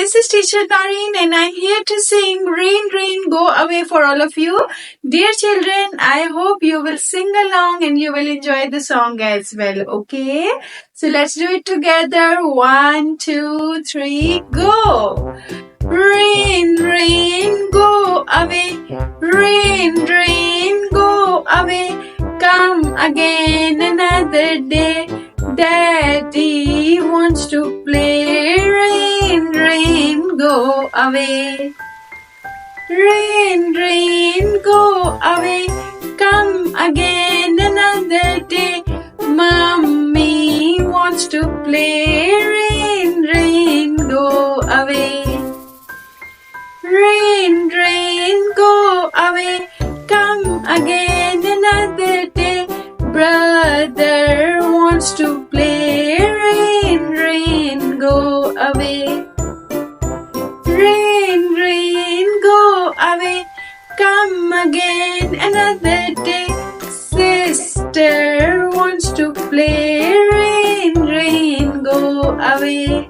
this is teacher Karin and I'm here to sing Rain Rain Go Away for all of you. Dear children, I hope you will sing along and you will enjoy the song as well, okay? So let's do it together. 1, 2, 3, go! Rain, rain, go away. Rain, rain, go away. Come again another day. Daddy wants to play. Rain, rain, go away. Rain, rain, go away. Come again another day. Mommy wants to play. Rain, rain, go away. Rain, rain, go away. Come again another day. Brother wants to play. Rain, rain, go away. Rain, rain, go away. Come again another day. Sister wants to play. Rain, rain, go away.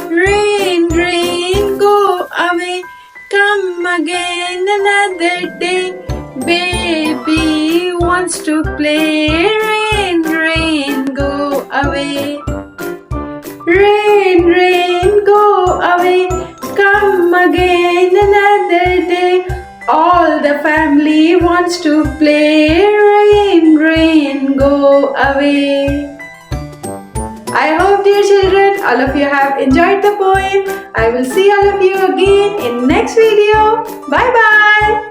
Rain, rain, go away. Come again another day. Baby wants to play. Rain, rain, go away. Rain, rain, go away. Come again another day. All the family wants to play. Rain, rain, go away. I hope, dear children, all of you have enjoyed the poem. I will see all of you again in next video. Bye bye.